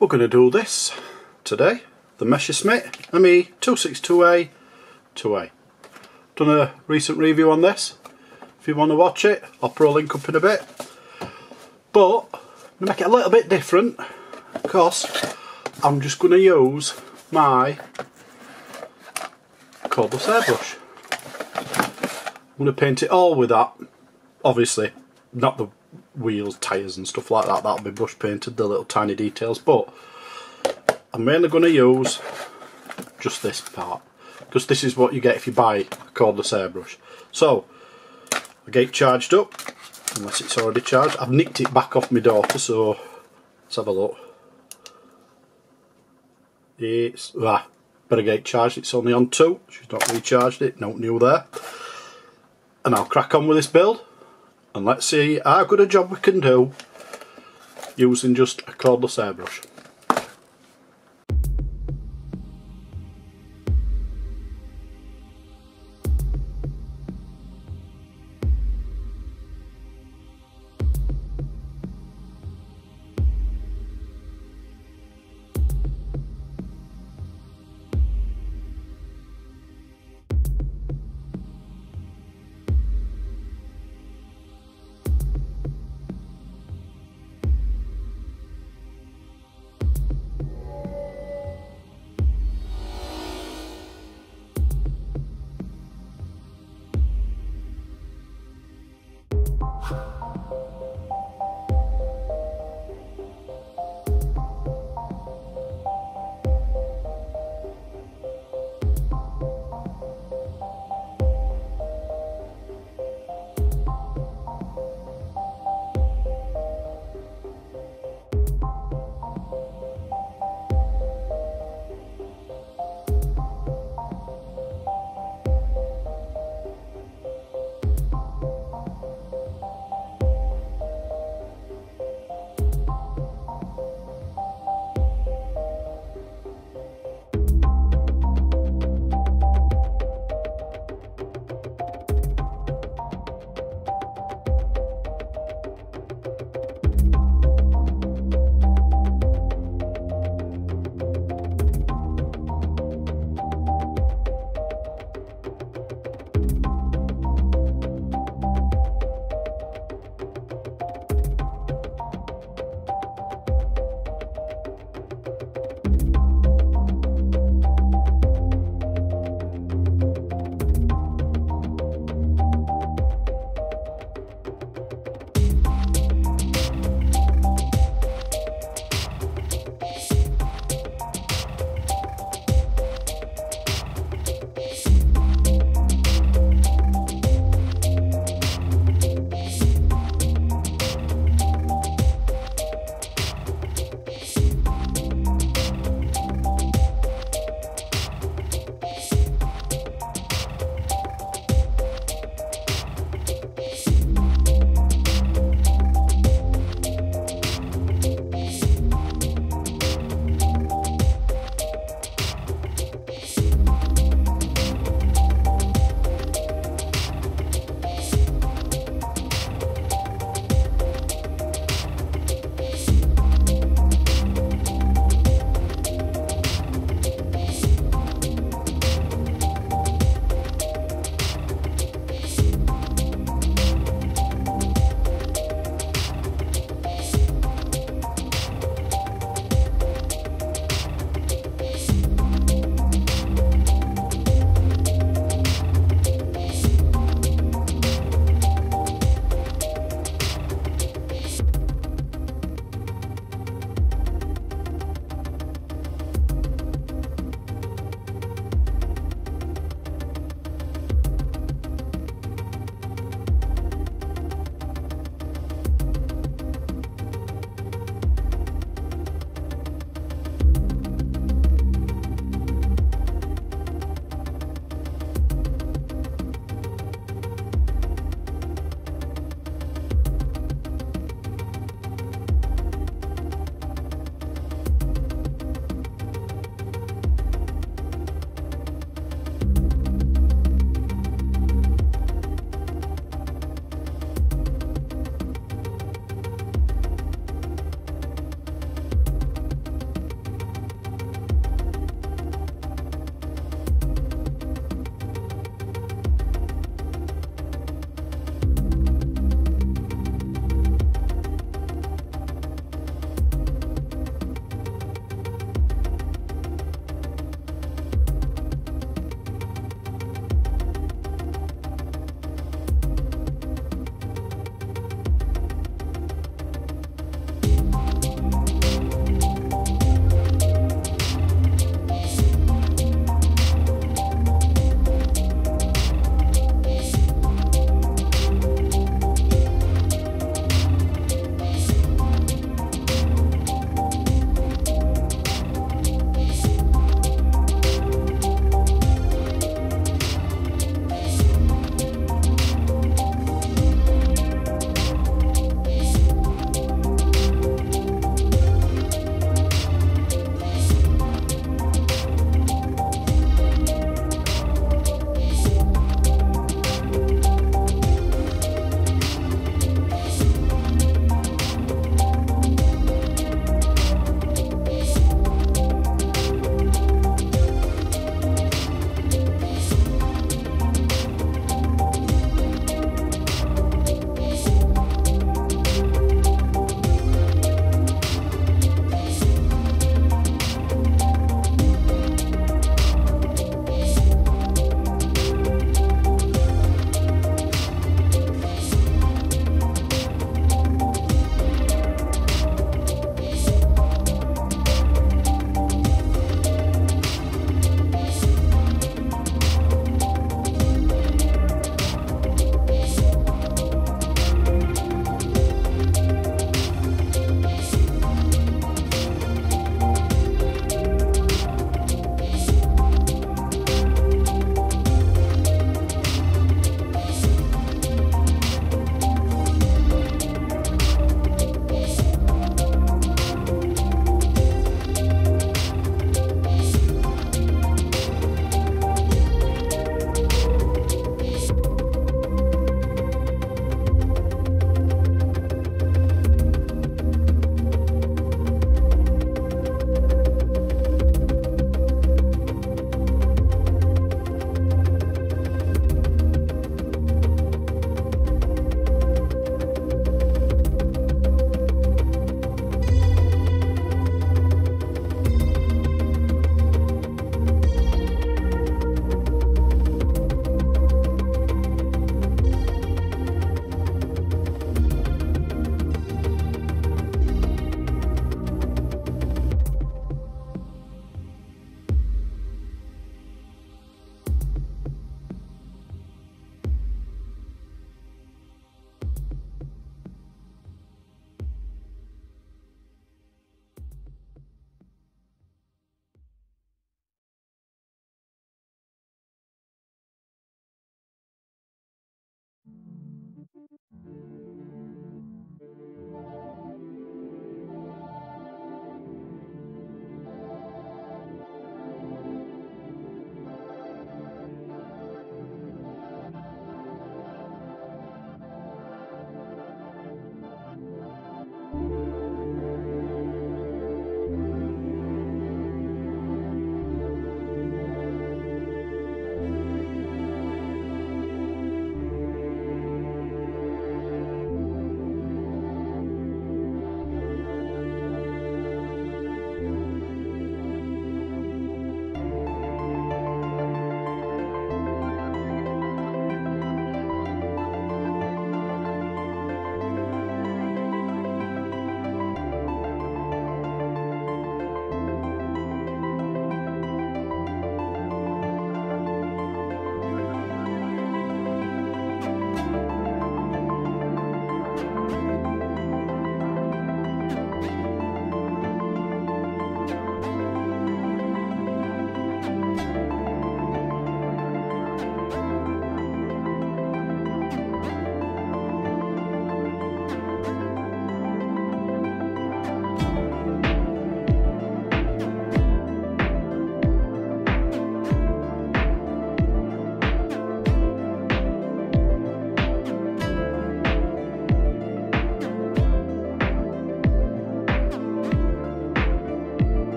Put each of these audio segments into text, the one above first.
We're going to do this today, the Messerschmitt Me262 2A. Done a recent review on this. If you want to watch it, I'll put a link up in a bit. But I'm going to make it a little bit different because I'm just going to use my Cordless Airbrush. I'm going to paint it all with that. Obviously, not the wheels, tyres and stuff like that, that'll be brush painted, the little tiny details, but I'm mainly going to use just this part because this is what you get if you buy a cordless airbrush. So I get it charged up, unless it's already charged. I've nicked it back off my daughter, so let's have a look. It's better get it charged, it's only on 2, she's not recharged it, no new there. And I'll crack on with this build and let's see how good a job we can do using just a cordless airbrush.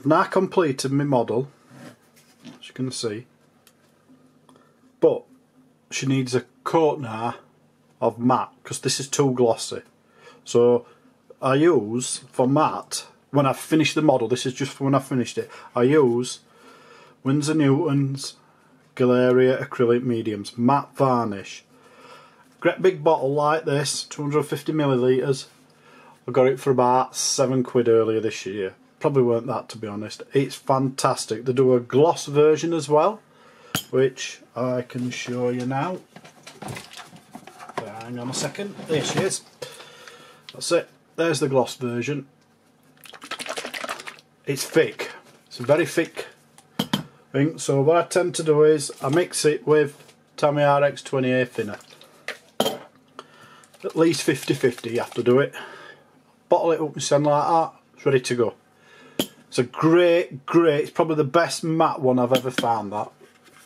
now completed my model, as you can see, but she needs a coat now of matte because this is too glossy. So I use, for matte, when I finish the model, this is just for when I finished it, I use Winsor Newton's Galeria Acrylic Mediums matte varnish. Great big bottle like this, 250 millilitres. I got it for about £7 earlier this year. Probably weren't that, to be honest. It's fantastic. They do a gloss version as well, which I can show you now. Hang on a second. There she is. That's it. There's the gloss version. It's thick. It's a very thick thing. So what I tend to do is I mix it with Tamiya RX20A thinner. At least 50-50 you have to do it. Bottle it up and send like that. It's ready to go. It's a great, it's probably the best matte one I've ever found, that.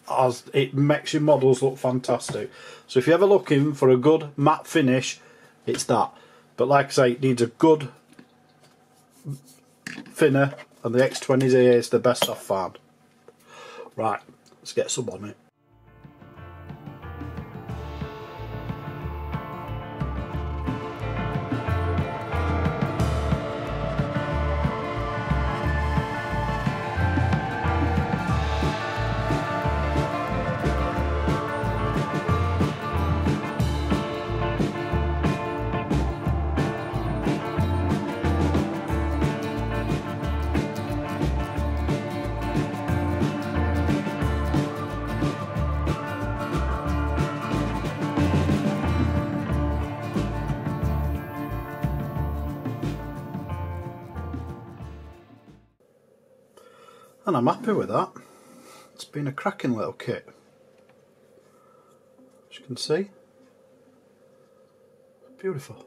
As it makes your models look fantastic. So if you're ever looking for a good matte finish, it's that. But like I say, it needs a good thinner, and the X20A is the best I've found. Right, let's get some on it. And I'm happy with that. It's been a cracking little kit. As you can see, beautiful.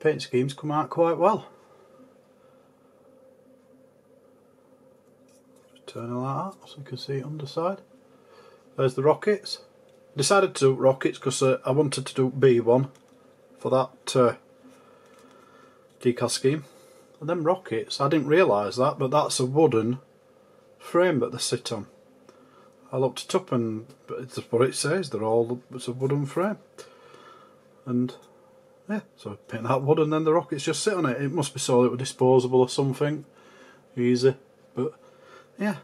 Paint schemes come out quite well. Just turn it like that so you can see it underside. There's the rockets. Decided to do rockets because I wanted to do B1 for that decal scheme. And them rockets, I didn't realise that, but that's a wooden frame that they sit on. I looked it up and it's what it says, it's a wooden frame. And yeah, so I paint that wood and then the rockets just sit on it. It must be so it was disposable or something. Easy. But yeah.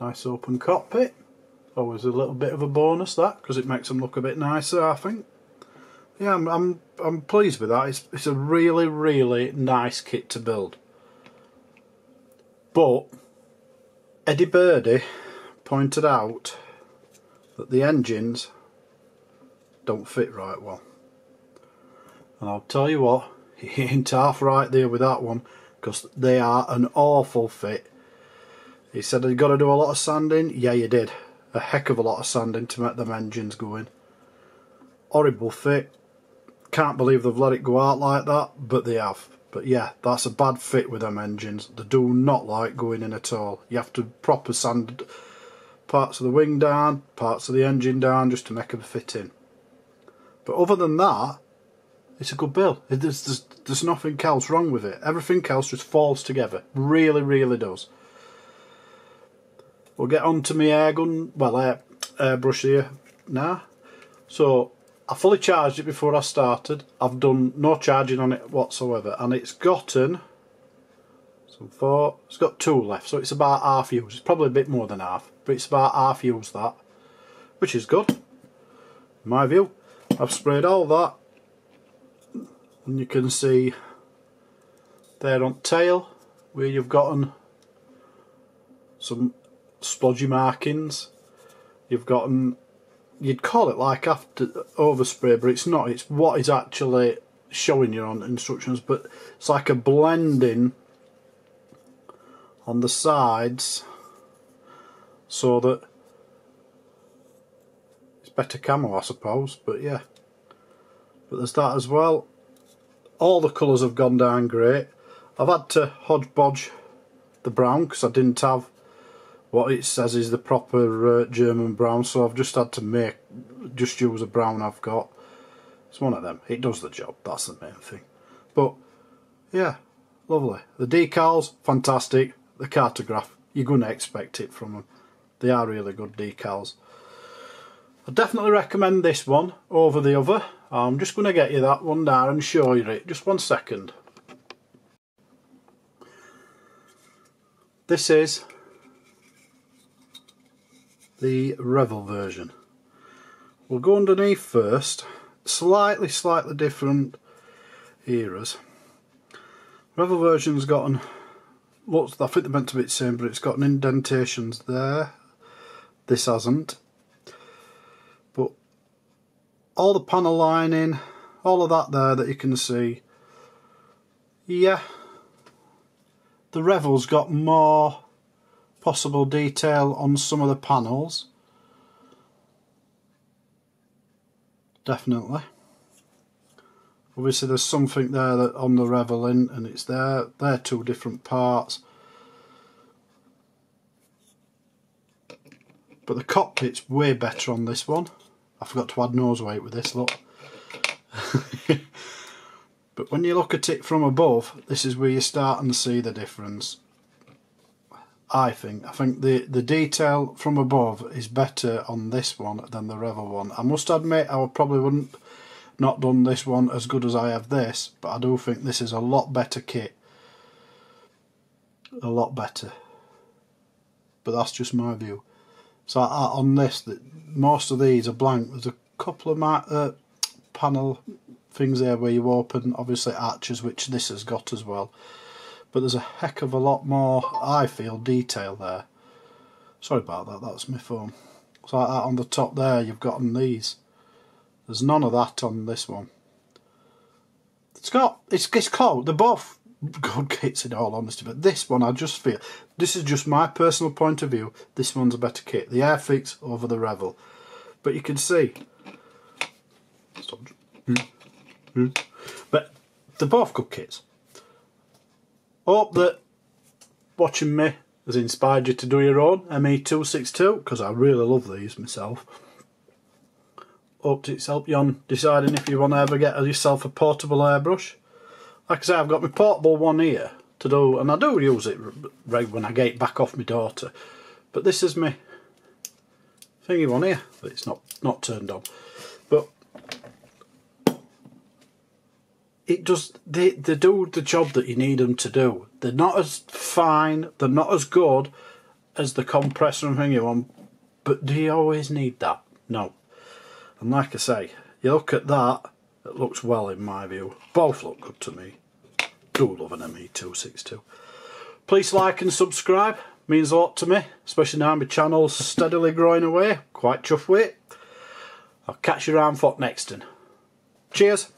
Nice open cockpit. Always a little bit of a bonus, that, because it makes them look a bit nicer, I think. Yeah, I'm pleased with that. It's a really, really nice kit to build. But Eddie Birdie pointed out that the engines don't fit right well. And I'll tell you what, he ain't half right there with that one, because they are an awful fit. He said you got to do a lot of sanding. Yeah, you did. A heck of a lot of sanding to make them engines go in. Horrible fit. Can't believe they've let it go out like that, but they have. But yeah, that's a bad fit with them engines. They do not like going in at all. You have to proper sand parts of the wing down, parts of the engine down, just to make them fit in. But other than that, it's a good build. There's nothing else wrong with it. Everything else just falls together. Really, really does. We'll get on to my airbrush here now. So I fully charged it before I started. I've done no charging on it whatsoever, and it's gotten it's got 2 left, so it's about half used. It's probably a bit more than half, but it's about half used, that, which is good in my view. I've sprayed all that, and you can see there on tail where you've gotten some splodgy markings. You've gotten, you'd call it like after overspray, but it's not. It's what is actually showing you on instructions, but it's like a blending on the sides so that it's better camo, I suppose. But yeah, but there's that as well. All the colours have gone down great. I've had to hodgepodge the brown because I didn't have what it says is the proper German brown, so I've just had to just use a brown I've got. It's one of them. It does the job, that's the main thing. But yeah, lovely. The decals, fantastic. The cartograph, you're going to expect it from them. They are really good decals. I definitely recommend this one over the other. I'm just going to get you that one down and show you it. Just 1 second. This is the Revell version. We'll go underneath first. Slightly different eras. Revell version's gotten, looks, I think they're meant to be the same, but it's got an indentations there. This hasn't. But all the panel lining, all of that there that you can see, yeah, the Revell's got more possible detail on some of the panels. Definitely. Obviously there's something there that on the Revell and it's there. They're two different parts. But the cockpit's way better on this one. I forgot to add nose weight with this, look. But when you look at it from above, this is where you start and see the difference. I think the detail from above is better on this one than the Revell one. I must admit I probably wouldn't not done this one as good as I have this, but I do think this is a lot better kit. A lot better. But that's just my view. So on this, most of these are blank. There's a couple of panel things there where you open, obviously arches, which this has got as well. But there's a heck of a lot more, I feel, detail there. Sorry about that, that's my phone. So like that on the top there, you've got on these. There's none of that on this one. It's close, they're both good kits in all honesty, but this one I just feel, this is just my personal point of view, this one's a better kit. The Airfix over the Revell. But you can see, but they're both good kits. Hope that watching me has inspired you to do your own Me262, because I really love these myself. Hope it's helped you on deciding if you want to ever get yourself a portable airbrush. Like I say, I've got my portable one here to do, and I do use it when I get it back off my daughter. But this is my thingy one here, but it's not turned on. But it does, they do the job that you need them to do. They're not as fine, they're not as good as the compressor and thingy one, but do you always need that? No. And like I say, you look at that, it looks well in my view. Both look good to me. Do love an Me262. Please like and subscribe, means a lot to me, especially now my channel's steadily growing away. Quite chuffed with it. I'll catch you around for next. Cheers.